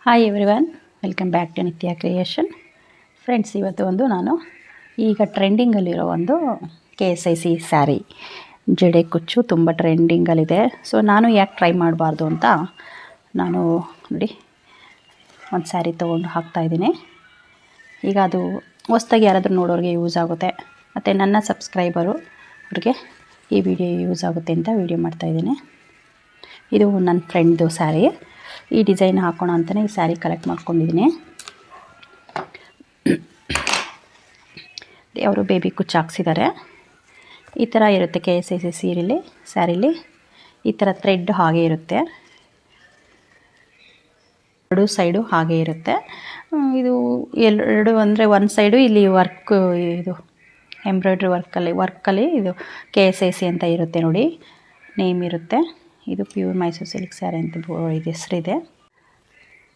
Hi everyone, welcome back to Nitya creation. Friends, ಇವತ್ತು ನಾನು ಈಗ ಟ್ರೆಂಡಿಂಗಲ್ಲಿರೋ ಒಂದು KSIC ಸ್ಯಾರಿ ಜಡೆ ಕುಚ್ಚು ತುಂಬ ಟ್ರೆಂಡಿಂಗಲ್ಲಿದೆ. ಸೊ ನಾನು ಯಾಕೆ ಟ್ರೈ ಮಾಡಬಾರ್ದು ಅಂತ ನಾನು ನೋಡಿ ಒಂದು ಸ್ಯಾರಿ ತೊಗೊಂಡು ಹಾಕ್ತಾಯಿದ್ದೀನಿ. ಈಗ ಅದು ಹೊಸ್ದಾಗಿ ಯಾರಾದರೂ ನೋಡೋರಿಗೆ ಯೂಸ್ ಆಗುತ್ತೆ, ಮತ್ತು ನನ್ನ ಸಬ್ಸ್ಕ್ರೈಬರು ಅವ್ರಿಗೆ ಈ ವಿಡಿಯೋ ಯೂಸ್ ಆಗುತ್ತೆ ಅಂತ ವಿಡಿಯೋ ಮಾಡ್ತಾಯಿದ್ದೀನಿ. ಇದು ನನ್ನ ಫ್ರೆಂಡ್ದು ಸ್ಯಾರಿ. ಈ ಡಿಸೈನ್ ಹಾಕೋಣ ಅಂತಲೇ ಈ ಸ್ಯಾರಿ ಕಲೆಕ್ಟ್ ಮಾಡ್ಕೊಂಡಿದ್ದೀನಿ. ಅವರು ಬೇಬಿ ಕುಚ್ಚು ಹಾಕ್ಸಿದ್ದಾರೆ. ಈ ಥರ ಇರುತ್ತೆ KSIC ಸ್ಯಾರಿಲಿ ಈ ಥರ ಥ್ರೆಡ್ ಹಾಗೆ ಇರುತ್ತೆ, ಎರಡು ಸೈಡು ಹಾಗೆ ಇರುತ್ತೆ. ಇದು ಎರಡು ಅಂದರೆ ಒಂದು ಸೈಡು ಇಲ್ಲಿ ವರ್ಕ್, ಇದು ಎಂಬ್ರಾಯ್ಡ್ರಿ ವರ್ಕಲ್ಲಿ ಇದು KSIC ಅಂತ ಇರುತ್ತೆ ನೋಡಿ, ನೇಮ್ ಇರುತ್ತೆ. ಇದು ಪ್ಯೂರ್ ಮೈಸೂರು ಸಿಲ್ಕ್ ಸ್ಯಾರಿ ಅಂತ ಇದು ಹೆಸರಿದೆ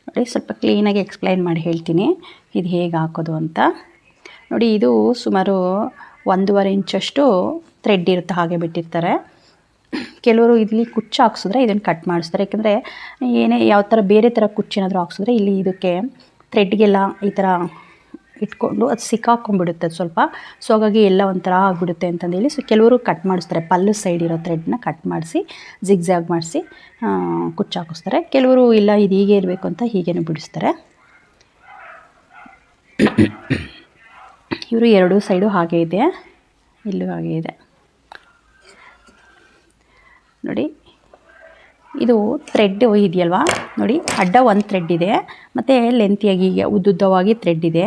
ನೋಡಿ. ಸ್ವಲ್ಪ ಕ್ಲೀನಾಗಿ ಎಕ್ಸ್ಪ್ಲೈನ್ ಮಾಡಿ ಹೇಳ್ತೀನಿ ಇದು ಹೇಗೆ ಹಾಕೋದು ಅಂತ. ನೋಡಿ, ಇದು ಸುಮಾರು 1.5 ಇಂಚಷ್ಟು ಥ್ರೆಡ್ ಇರುತ್ತೆ, ಹಾಗೆ ಬಿಟ್ಟಿರ್ತಾರೆ. ಕೆಲವರು ಇಲ್ಲಿ ಕುಚ್ಚು ಹಾಕ್ಸಿದ್ರೆ ಇದನ್ನು ಕಟ್ ಮಾಡಿಸ್ತಾರೆ. ಯಾಕೆಂದರೆ ಯಾವ ಥರ ಬೇರೆ ಥರ ಕುಚ್ಚೇನಾದರೂ ಹಾಕ್ಸಿದ್ರೆ ಇಲ್ಲಿ ಇದಕ್ಕೆ ಥ್ರೆಡ್ಗೆಲ್ಲ ಈ ಥರ ಇಟ್ಕೊಂಡು ಅದು ಸಿಕ್ಕಾಕೊಂಡ್ಬಿಡುತ್ತೆ ಸ್ವಲ್ಪ. ಸೊ ಹಾಗಾಗಿ ಎಲ್ಲ ಒಂಥರ ಆಗಿಬಿಡುತ್ತೆ ಅಂತಂದೇಳಿ ಸೊ ಕೆಲವರು ಕಟ್ ಮಾಡಿಸ್ತಾರೆ. ಪಲ್ಲು ಸೈಡ್ ಇರೋ ಥ್ರೆಡ್ನ ಕಟ್ ಮಾಡಿಸಿ ಜಿಗ್ಜ್ಯಾಗ್ ಮಾಡಿಸಿ ಕುಚ್ಚು ಹಾಕಿಸ್ತಾರೆ. ಕೆಲವರು ಇಲ್ಲ, ಇದು ಹೀಗೆ ಇರಬೇಕು ಅಂತ ಹೀಗೇನು ಬಿಡಿಸ್ತಾರೆ. ಇವರು ಎರಡೂ ಸೈಡು ಹಾಗೆ ಇದೆ, ಇಲ್ಲೂ ಹಾಗೆ ಇದೆ ನೋಡಿ. ಇದು ಥ್ರೆಡ್ ಇದೆಯಲ್ವಾ ನೋಡಿ, ಅಡ್ಡ ಒಂದು ಥ್ರೆಡ್ ಇದೆ, ಮತ್ತು ಲೆಂತಿಯಾಗಿ ಹೀಗೆ ಉದ್ದುದ್ದವಾಗಿ ಥ್ರೆಡ್ ಇದೆ.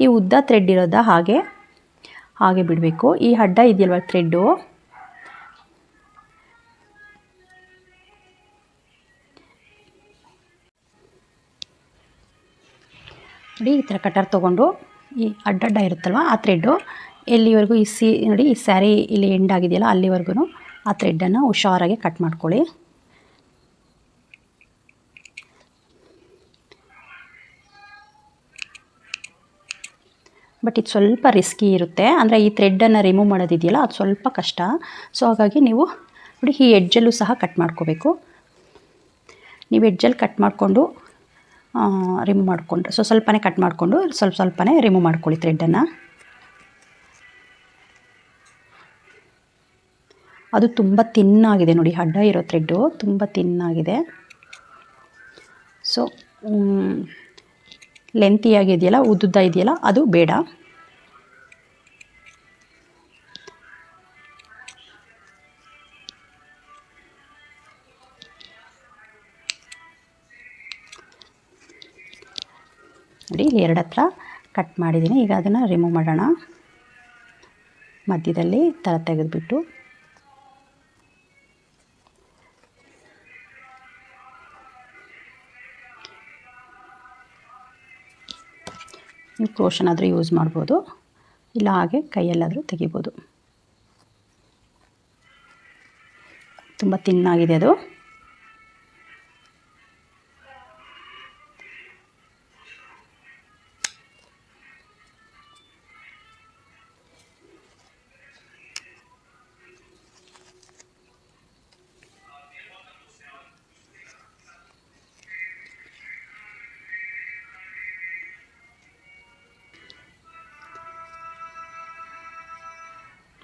ಈ ಉದ್ದ ಥ್ರೆಡ್ ಇರೋದ ಹಾಗೆ ಬಿಡಬೇಕು. ಈ ಅಡ್ಡ ಇದೆಯಲ್ವ ಥ್ರೆಡ್ಡು, ನೋಡಿ ಈ ಥರ ಕಟರ್ ತೊಗೊಂಡು ಈ ಅಡ್ಡ ಇರುತ್ತಲ್ವ ಆ ಥ್ರೆಡ್ಡು ಎಲ್ಲಿವರೆಗೂ ನೋಡಿ ಈ ಸ್ಯಾರಿ ಇಲ್ಲಿ ಎಂಡ್ ಆಗಿದೆಯಲ್ಲ ಅಲ್ಲಿವರೆಗೂ ಆ ಥ್ರೆಡ್ಡನ್ನು ಹುಷಾರಾಗಿ ಕಟ್ ಮಾಡ್ಕೊಳ್ಳಿ. ಬಟ್ ಇದು ಸ್ವಲ್ಪ ರಿಸ್ಕಿ ಇರುತ್ತೆ, ಅಂದರೆ ಈ ಥ್ರೆಡ್ಡನ್ನು ರಿಮೂವ್ ಮಾಡೋದಿದೆಯಲ್ಲ ಅದು ಸ್ವಲ್ಪ ಕಷ್ಟ. ಸೊ ಹಾಗಾಗಿ ನೀವು ನೋಡಿ ಈ ಎಡ್ಜಲ್ಲೂ ಸಹ ಕಟ್ ಮಾಡ್ಕೋಬೇಕು. ನೀವು ಎಡ್ಜಲ್ಲಿ ಕಟ್ ಮಾಡಿಕೊಂಡು ರಿಮೂವ್ ಮಾಡಿಕೊಂಡ್ರೆ ಸ್ವಲ್ಪನೇ ಕಟ್ ಮಾಡಿಕೊಂಡು ಸ್ವಲ್ಪನೇ ರಿಮೂವ್ ಮಾಡ್ಕೊಳ್ಳಿ ಥ್ರೆಡ್ಡನ್ನು. ಅದು ತುಂಬ ತಿನ್ನಾಗಿದೆ ನೋಡಿ, ಅಡ್ಡ ಇರೋ ಥ್ರೆಡ್ಡು ತುಂಬ ತಿನ್ನಾಗಿದೆ. ಸೊ ಲೆಂತಿಯಾಗಿದೆಯಲ್ಲ, ಉದ್ದುದ್ದ ಇದೆಯಲ್ಲ ಅದು ಬೇಡ. ನೋಡಿ ಇಲ್ಲಿ ಎರಡು ಹತ್ರ ಕಟ್ ಮಾಡಿದ್ದೀನಿ. ಈಗ ಅದನ್ನು ರಿಮೂವ್ ಮಾಡೋಣ. ಮಧ್ಯದಲ್ಲಿ ಥರ ತೆಗೆದುಬಿಟ್ಟು ನೀವು ಕ್ರೋಶನಾದರೂ ಯೂಸ್ ಮಾಡ್ಬೋದು, ಇಲ್ಲ ಹಾಗೆ ಕೈಯಲ್ಲಾದರೂ ತೆಗಿಬೋದು. ತುಂಬ ತಿನ್ನಾಗಿದೆ ಅದು.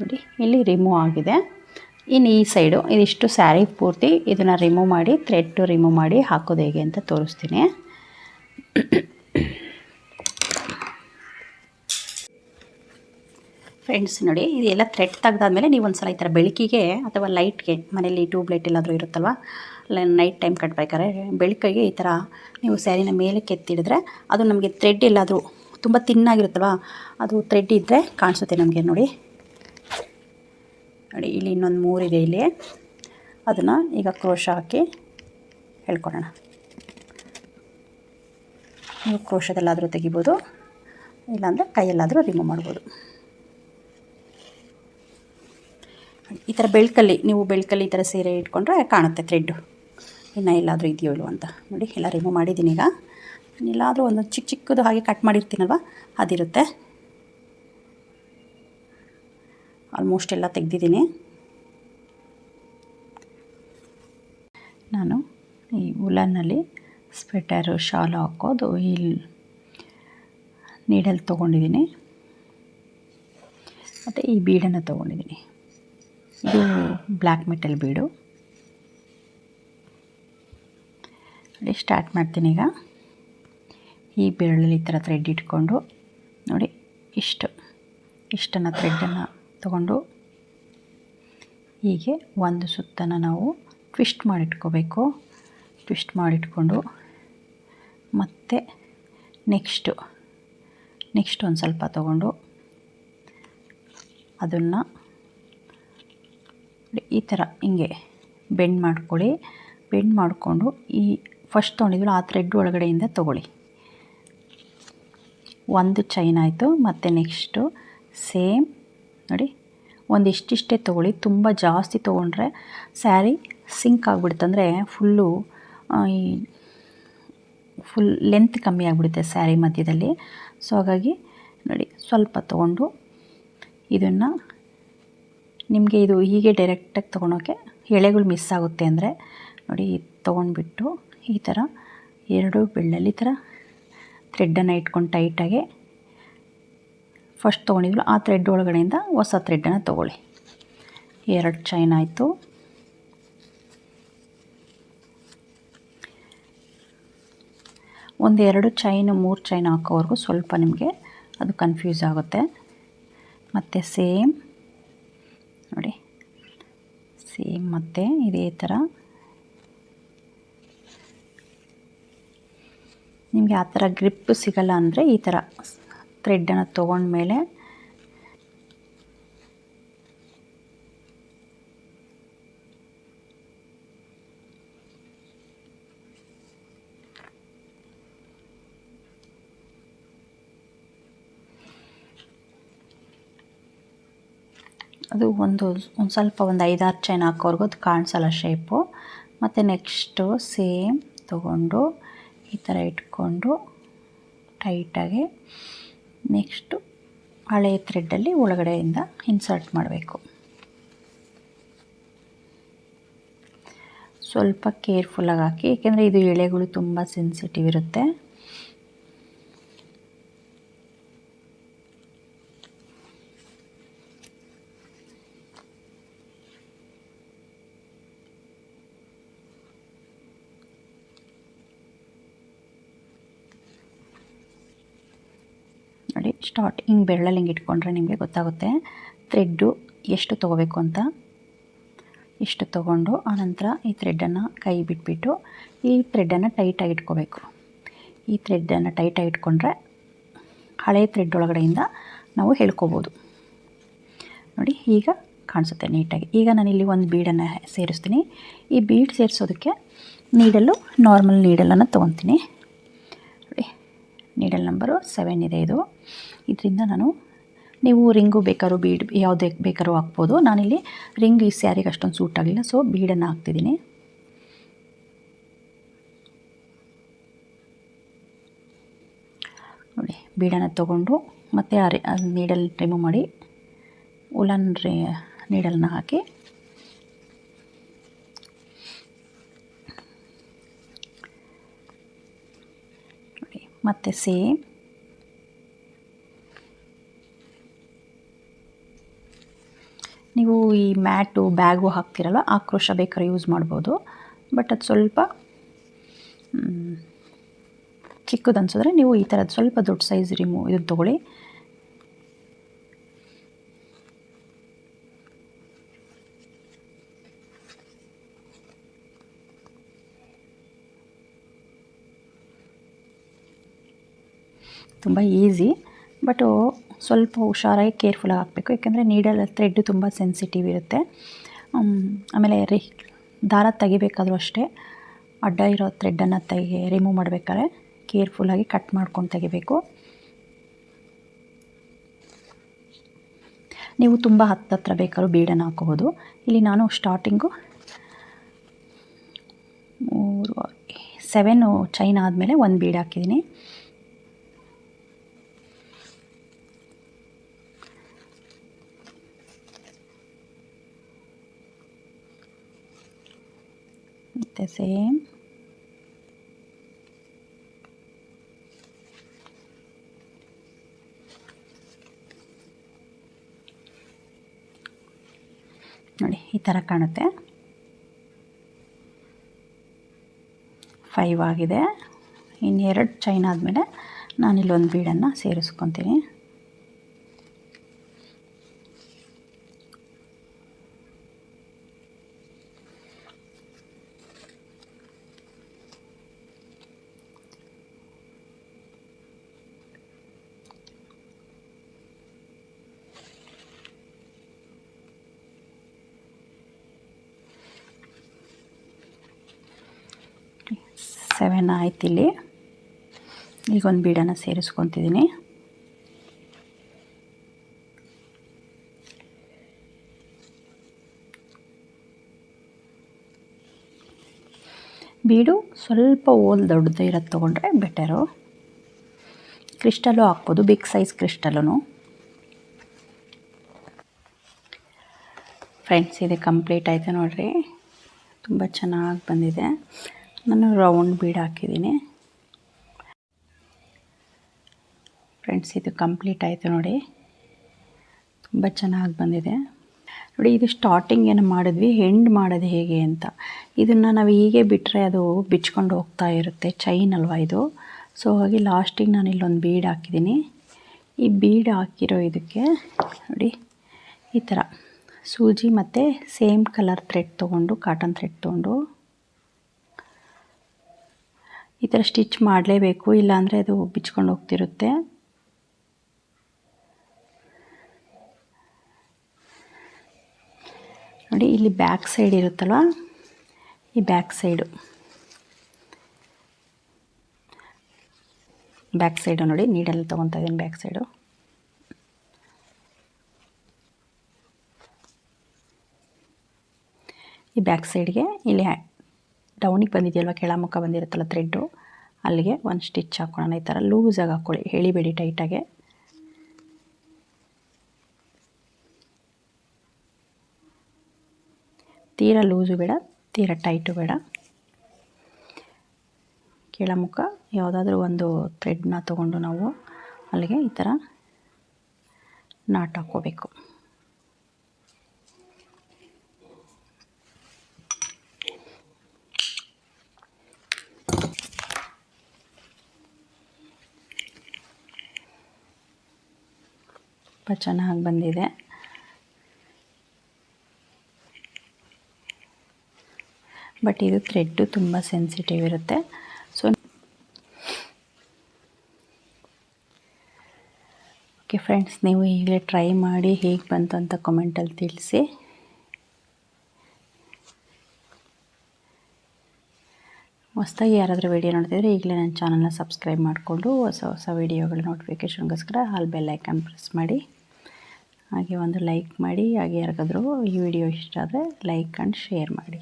ನೋಡಿ ಇಲ್ಲಿ ರಿಮೂವ್ ಆಗಿದೆ. ಇನ್ನು ಈ ಸೈಡು ಇದಿಷ್ಟು ಸ್ಯಾರಿ ಪೂರ್ತಿ ಇದನ್ನು ರಿಮೂವ್ ಮಾಡಿ ಥ್ರೆಡ್ ರಿಮೂವ್ ಮಾಡಿ ಹಾಕೋದು ಹೇಗೆ ಅಂತ ತೋರಿಸ್ತೀನಿ. ಫ್ರೆಂಡ್ಸ್ ನೋಡಿ, ಇದೆಲ್ಲ ಥ್ರೆಡ್ ತೆಗೆದಾದ್ಮೇಲೆ ನೀವು ಒಂದು ಸಲ ಈ ಥರ ಬೆಳಕಿಗೆ ಅಥವಾ ಲೈಟ್ಗೆ, ಮನೇಲಿ ಟ್ಯೂಬ್ಲೈಟ್ ಎಲ್ಲಾದರೂ ಇರುತ್ತಲ್ವ, ನೈಟ್ ಟೈಮ್ ಕಟ್ಬೇಕಾದ್ರೆ ಬೆಳಕಿಗೆ ಈ ಥರ ನೀವು ಸ್ಯಾರಿನ ಮೇಲೆ ಕೆತ್ತಿಡಿದ್ರೆ ಅದು ನಮಗೆ ಥ್ರೆಡ್ ಎಲ್ಲಾದರೂ ತುಂಬ ತಿನ್ನಾಗಿರುತ್ತಲ್ವ, ಅದು ಥ್ರೆಡ್ ಇದ್ದರೆ ಕಾಣಿಸುತ್ತೆ ನಮಗೆ. ನೋಡಿ ಇಲ್ಲಿ ಇನ್ನೊಂದು 3 ಇದೆ ಇಲ್ಲಿ. ಅದನ್ನು ಈಗ ಕ್ರೋಶ ಹಾಕಿ ಹೇಳ್ಕೊಡೋಣ. ನೀವು ಕ್ರೋಶದಲ್ಲಾದರೂ ತೆಗಿಬೋದು, ಇಲ್ಲಾಂದರೆ ಕೈಯಲ್ಲಾದರೂ ರಿಮೂವ್ ಮಾಡ್ಬೋದು. ಈ ಥರ ನೀವು ಬೆಳಕಲ್ಲಿ ಈ ಥರ ಸೀರೆ ಇಟ್ಕೊಂಡ್ರೆ ಕಾಣುತ್ತೆ ಥ್ರೆಡ್ಡು, ಇನ್ನು ಎಲ್ಲಾದರೂ ಇದೆಯೋ ಇಲ್ವೋ ಅಂತ. ನೋಡಿ ಎಲ್ಲ ರಿಮೂವ್ ಮಾಡಿದ್ದೀನಿ. ಈಗ ಎಲ್ಲಾದರೂ ಒಂದು ಚಿಕ್ಕದು ಹಾಗೆ ಕಟ್ ಮಾಡಿರ್ತೀನಲ್ವ ಅದಿರುತ್ತೆ. ಆಲ್ಮೋಸ್ಟ್ ಎಲ್ಲ ತೆಗೆದಿದ್ದೀನಿ. ನಾನು ಈ ಉಲನ್ನಲ್ಲಿ ಸ್ವೆಟರು ಶಾಲು ಹಾಕೋದು ಈ ನೀಡಲ್ ತೊಗೊಂಡಿದ್ದೀನಿ. ಮತ್ತು ಈ ಬೀಡನ್ನು ತೊಗೊಂಡಿದ್ದೀನಿ. ಇದು ಬ್ಲ್ಯಾಕ್ ಮೆಟಲ್ ಬೀಡು. ನೋಡಿ ಸ್ಟಾರ್ಟ್ ಮಾಡ್ತೀನಿ ಈಗ. ಈ ಬೆರಳಲ್ಲಿ ಈ ಥರ ಥ್ರೆಡ್ ಇಟ್ಕೊಂಡು ನೋಡಿ ಇಷ್ಟನ್ನು ಥ್ರೆಡ್ಡನ್ನು ತಗೊಂಡು ಹೀಗೆ ಒಂದು ಸುತ್ತನ್ನು ನಾವು ಟ್ವಿಸ್ಟ್ ಮಾಡಿಟ್ಕೋಬೇಕು. ಟ್ವಿಸ್ಟ್ ಮಾಡಿಟ್ಕೊಂಡು ಮತ್ತೆ ನೆಕ್ಸ್ಟ್ ಒಂದು ಸ್ವಲ್ಪ ತಗೊಂಡು ಅದನ್ನು ಈ ಥರ ಹಿಂಗೆ ಬೆಂಡ್ ಮಾಡ್ಕೊಳ್ಳಿ. ಬೆಂಡ್ ಮಾಡಿಕೊಂಡು ಈ ಫಸ್ಟ್ ತೊಗೊಂಡಿದ್ವಲ್ಲ ಆ ಥ್ರೆಡ್ ಒಳಗಡೆಯಿಂದ ತೊಗೊಳ್ಳಿ. ಒಂದು ಚೈನ್ ಆಯಿತು. ಮತ್ತು ನೆಕ್ಸ್ಟು ಸೇಮ್ ನೋಡಿ ಒಂದಿಷ್ಟಿಷ್ಟೇ ತೊಗೊಳ್ಳಿ. ತುಂಬ ಜಾಸ್ತಿ ತೊಗೊಂಡ್ರೆ ಸ್ಯಾರಿ ಸಿಂಕ್ ಆಗಿಬಿಡುತ್ತೆ. ಅಂದರೆ ಫುಲ್ ಲೆಂತ್ ಕಮ್ಮಿ ಆಗಿಬಿಡುತ್ತೆ ಸ್ಯಾರಿ ಮಧ್ಯದಲ್ಲಿ. ಸೊ ಹಾಗಾಗಿ ನೋಡಿ ಸ್ವಲ್ಪ ತೊಗೊಂಡು ಇದನ್ನು ನಿಮಗೆ ಇದು ಹೀಗೆ ಡೈರೆಕ್ಟಾಗಿ ತೊಗೊಳೋಕ್ಕೆ ಎಳೆಗಳು ಮಿಸ್ ಆಗುತ್ತೆ ಅಂದರೆ ನೋಡಿ ತೊಗೊಂಡ್ಬಿಟ್ಟು ಈ ಥರ ಎರಡು ಬೆಳ್ಳಲ್ಲಿ ಈ ಥರ ಥ್ರೆಡ್ಡನ್ನು ಇಟ್ಕೊಂಡು ಟೈಟಾಗಿ ಫಸ್ಟ್ ತೊಗೊಂಡಿದ್ವಲ್ಲ ಆ ಥ್ರೆಡ್ ಒಳಗಡೆಯಿಂದ ಹೊಸ ಥ್ರೆಡ್ಡನ್ನು ತೊಗೊಳ್ಳಿ. 2 ಚೈನ್ ಆಯಿತು. ಒಂದು 2 ಚೈನು 3 ಚೈನ್ ಹಾಕೋವರೆಗೂ ಸ್ವಲ್ಪ ನಿಮಗೆ ಅದು ಕನ್ಫ್ಯೂಸ್ ಆಗುತ್ತೆ. ಮತ್ತು ಸೇಮ್ ನೋಡಿ ಸೇಮ್ ಮತ್ತೆ ಇದೇ ಥರ ನಿಮಗೆ ಆ ಥರ ಗ್ರಿಪ್ ಸಿಗಲ್ಲ ಅಂದರೆ ಈ ಥರ ಥ್ರೆಡ್ಡನ್ನು ತೊಗೊಂಡ್ಮೇಲೆ ಅದು ಒಂದು ಸ್ವಲ್ಪ ಒಂದು 5-6 ಚೈನ್ ಹಾಕೋವರೆಗೂ ಅದು ಕಾಣಿಸಲ್ಲ ಶೇಪು. ಮತ್ತು ನೆಕ್ಸ್ಟು ಸೇಮ್ ತೊಗೊಂಡು ಈ ಥರ ಇಟ್ಕೊಂಡು ಟೈಟಾಗಿ ನೆಕ್ಸ್ಟು ಹಳೆಯ ಥ್ರೆಡ್ಡಲ್ಲಿ ಒಳಗಡೆಯಿಂದ ಇನ್ಸರ್ಟ್ ಮಾಡಬೇಕು. ಸ್ವಲ್ಪ ಕೇರ್ಫುಲ್ಲಾಗಿ ಹಾಕಿ, ಏಕೆಂದರೆ ಇದು ಎಳೆಗಳು ತುಂಬ ಸೆನ್ಸಿಟಿವ್ ಇರುತ್ತೆ. ನೋಡಿ ಸ್ಟಾರ್ಟಿಂಗ್ ಬೆರಳಲ್ಲಿ ಹಿಂಗೆ ಇಟ್ಕೊಂಡ್ರೆ ನಿಮಗೆ ಗೊತ್ತಾಗುತ್ತೆ ಥ್ರೆಡ್ಡು ಎಷ್ಟು ತೊಗೋಬೇಕು ಅಂತ. ಇಷ್ಟು ತೊಗೊಂಡು ಆನಂತರ ಈ ಥ್ರೆಡ್ಡನ್ನು ಕೈ ಬಿಟ್ಬಿಟ್ಟು ಈ ಥ್ರೆಡ್ಡನ್ನು ಟೈಟಾಗಿ ಇಟ್ಕೋಬೇಕು. ಈ ಥ್ರೆಡ್ಡನ್ನು ಟೈಟಾಗಿ ಇಟ್ಕೊಂಡ್ರೆ ಹಳೆಯ ಥ್ರೆಡ್ ಒಳಗಡೆಯಿಂದ ನಾವು ಎಳ್ಕೊಬೋದು. ನೋಡಿ ಈಗ ಕಾಣಿಸುತ್ತೆ ನೀಟಾಗಿ. ಈಗ ನಾನಿಲ್ಲಿ ಒಂದು ಬೀಡನ್ನು ಸೇರಿಸ್ತೀನಿ. ಈ ಬೀಡ್ ಸೇರಿಸೋದಕ್ಕೆ ನೀಡಲು ನಾರ್ಮಲ್ ನೀಡಲನ್ನು ತೊಗೊತೀನಿ. ನೋಡಿ ನೀಡಲ್ ನಂಬರು 7 ಇದೆ ಇದು. ಇದರಿಂದ ನೀವು ರಿಂಗು ಬೇಕಾದ್ರೂ ಬೀಡ್ ಯಾವುದೇ ಬೇಕಾದ್ರೂ ಹಾಕ್ಬೋದು. ನಾನಿಲ್ಲಿ ರಿಂಗ್ ಈ ಸ್ಯಾರಿಗೆ ಅಷ್ಟೊಂದು ಸೂಟ್ ಆಗಲಿಲ್ಲ, ಸೊ ಬೀಡನ್ನು ಹಾಕ್ತಿದ್ದೀನಿ. ನೋಡಿ ಬೀಡನ್ನು ತೊಗೊಂಡು ಮತ್ತು ಆ ನೀಡಲ್ ರಿಮೂವ್ ಮಾಡಿ ಉಲನ್ ನೀಡಲ್ನ ಹಾಕಿ ನೋಡಿ ಮತ್ತು ಸೇಮ್ ನೀವು ಈ ಮ್ಯಾಟು ಬ್ಯಾಗು ಹಾಕ್ತಿರಲ್ಲ ಆ ಕ್ರೋಶ ಬೇಕಾದ್ರೆ ಯೂಸ್ ಮಾಡ್ಬೋದು. ಬಟ್ ಅದು ಸ್ವಲ್ಪ ಚಿಕ್ಕದು ಅನ್ಸಿದ್ರೆ ನೀವು ಈ ಥರದ್ದು ಸ್ವಲ್ಪ ದೊಡ್ಡ ಸೈಜ್ ಇದು ತೊಗೊಳ್ಳಿ. ತುಂಬ ಈಸಿ, ಬಟ್ ಸ್ವಲ್ಪ ಹುಷಾರಾಗಿ ಕೇರ್ಫುಲ್ಲಾಗಿ ಹಾಕಬೇಕು. ಯಾಕೆಂದರೆ ನೀಡಲ್ ಥ್ರೆಡ್ ತುಂಬ ಸೆನ್ಸಿಟಿವ್ ಇರುತ್ತೆ. ಆಮೇಲೆ ದಾರ ತೆಗಿಬೇಕಾದ್ರೂ ಅಷ್ಟೇ ಅಡ್ಡ ಇರೋ ಥ್ರೆಡ್ಡನ್ನು ರಿಮೂವ್ ಮಾಡಬೇಕಾದ್ರೆ ಕೇರ್ಫುಲ್ಲಾಗಿ ಕಟ್ ಮಾಡ್ಕೊಂಡು ತೆಗಿಬೇಕು. ನೀವು ತುಂಬ ಹತ್ತಿರ ಬೇಕಾದ್ರೂ ಬೀಡನ್ನು ಹಾಕೋಬೋದು. ಇಲ್ಲಿ ನಾನು ಸ್ಟಾರ್ಟಿಂಗು 7 ಚೈನ್ ಆದಮೇಲೆ ಒಂದು ಬೀಡ್ ಹಾಕಿದ್ದೀನಿ. ಮತ್ತು ಸೇಮ್ ನೋಡಿ ಈ ಥರ ಕಾಣುತ್ತೆ. 5 ಆಗಿದೆ. ಇನ್ನು 2 ಚೈನ್ ಆದಮೇಲೆ ನಾನಿಲ್ಲೊಂದು ಬೀಡನ್ನು ಸೇರಿಸ್ಕೊತೀನಿ. ಸೆವೆನ್ ಆಯ್ತು. ಇಲ್ಲಿ ಈಗೊಂದು ಬೀಡನ್ನು ಸೇರಿಸ್ಕೊತಿದ್ದೀನಿ. ಬೀಡು ಸ್ವಲ್ಪ ಹೋಲ್ ದೊಡ್ಡದು ಇರೋದು ತೊಗೊಂಡ್ರೆ ಬೆಟರು. ಕ್ರಿಸ್ಟಲ್ಲು ಹಾಕ್ಬೋದು, ಬಿಗ್ ಸೈಜ್ ಕ್ರಿಸ್ಟಲ್ಲೂ. ಫ್ರೆಂಡ್ಸ್, ಇದು ಕಂಪ್ಲೀಟ್ ಆಯಿತು ನೋಡಿರಿ. ತುಂಬ ಚೆನ್ನಾಗಿ ಬಂದಿದೆ. ನಾನು ರೌಂಡ್ ಬೀಡ್ ಹಾಕಿದ್ದೀನಿ. ಫ್ರೆಂಡ್ಸ್, ಇದು ಕಂಪ್ಲೀಟ್ ಆಯಿತು ನೋಡಿ. ತುಂಬ ಚೆನ್ನಾಗಿ ಬಂದಿದೆ ನೋಡಿ. ಇದು ಸ್ಟಾರ್ಟಿಂಗ್ ಏನು ಮಾಡಿದ್ವಿ, ಎಂಡ್ ಮಾಡೋದು ಹೇಗೆ ಅಂತ. ಇದನ್ನು ನಾವು ಹೀಗೆ ಬಿಟ್ಟರೆ ಅದು ಬಿಚ್ಕೊಂಡು ಹೋಗ್ತಾ ಇರುತ್ತೆ. ಚೈನ್ ಅಲ್ವಾ ಇದು. ಸೊ ಹಾಗಾಗಿ ಲಾಸ್ಟಿಗೆ ನಾನು ಇಲ್ಲೊಂದು ಬೀಡ್ ಹಾಕಿದ್ದೀನಿ. ಈ ಬೀಡ್ ಹಾಕಿರೋ ಇದಕ್ಕೆ ನೋಡಿ ಈ ಥರ ಸೂಜಿ ಮತ್ತು ಸೇಮ್ ಕಲರ್ ಥ್ರೆಡ್ ತೊಗೊಂಡು, ಕಾಟನ್ ಥ್ರೆಡ್ ತೊಗೊಂಡು ಈ ಥರ ಸ್ಟಿಚ್ ಮಾಡಲೇಬೇಕು, ಇಲ್ಲಾಂದರೆ ಅದು ಬಿಚ್ಕೊಂಡು ಹೋಗ್ತಿರುತ್ತೆ. ನೋಡಿ, ಇಲ್ಲಿ ಬ್ಯಾಕ್ ಸೈಡ್ ಇರುತ್ತಲ್ವ, ಈ ಬ್ಯಾಕ್ ಸೈಡು ನೋಡಿ, ನೀಡಲ್ಲಿ ತೊಗೊತಾ ಇದ್ದೀನಿ ಬ್ಯಾಕ್ ಸೈಡು. ಈ ಬ್ಯಾಕ್ ಸೈಡ್ಗೆ ಇಲ್ಲಿ ಡೌನಿಗೆ ಬಂದಿದೆಯಲ್ವ, ಕೆಳಮುಖ ಬಂದಿರುತ್ತಲ್ಲ ಥ್ರೆಡ್ಡು, ಅಲ್ಲಿಗೆ ಒಂದು ಸ್ಟಿಚ್ ಹಾಕ್ಕೊಳ್ಳೋಣ. ಈ ಥರ ಲೂಸಾಗಿ ಹಾಕ್ಕೊಳ್ಳಿ, ಎಳಿಬೇಡಿ ಟೈಟಾಗೆ. ತೀರಾ ಲೂಸು ಬೇಡ, ತೀರಾ ಟೈಟು ಬೇಡ. ಕೆಳಮುಖ ಯಾವುದಾದ್ರೂ ಒಂದು ಥ್ರೆಡ್ನ ತೊಗೊಂಡು ನಾವು ಅಲ್ಲಿಗೆ ಈ ಥರ ನಾಟ್ ಹಾಕ್ಕೋಬೇಕು. ತುಂಬ ಚೆನ್ನಾಗಿ ಬಂದಿದೆ. ಬಟ್ ಇದು ಥ್ರೆಡ್ಡು ತುಂಬ ಸೆನ್ಸಿಟಿವ್ ಇರುತ್ತೆ. ಸೊ ಓಕೆ ಫ್ರೆಂಡ್ಸ್, ನೀವು ಈಗಲೇ ಟ್ರೈ ಮಾಡಿ ಹೇಗೆ ಬಂತು ಅಂತ ಕಮೆಂಟಲ್ಲಿ ತಿಳಿಸಿ. ಹೊಸದಾಗಿ ಯಾರಾದರೂ ವೀಡಿಯೋ ನೋಡ್ತಿದ್ರೆ ಈಗಲೇ ನನ್ನ ಚಾನಲ್ನ ಸಬ್ಸ್ಕ್ರೈಬ್ ಮಾಡಿಕೊಂಡು ಹೊಸ ವೀಡಿಯೋಗಳ ನೋಟಿಫಿಕೇಷನ್ಗೋಸ್ಕರ ಆಲ್ ಬೆಲ್ ಐಕಾನ್ ಪ್ರೆಸ್ ಮಾಡಿ. ಹಾಗೆ ಒಂದು ಲೈಕ್ ಮಾಡಿ. ಹಾಗೆ ಯಾರಿಗಾದರೂ ಈ ವಿಡಿಯೋ ಇಷ್ಟ ಆದರೆ ಲೈಕ್ ಆ್ಯಂಡ್ ಶೇರ್ ಮಾಡಿ.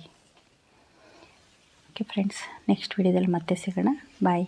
ಓಕೆ ಫ್ರೆಂಡ್ಸ್, ನೆಕ್ಸ್ಟ್ ವಿಡಿಯೋದಲ್ಲಿ ಮತ್ತೆ ಸಿಗೋಣ. ಬಾಯ್.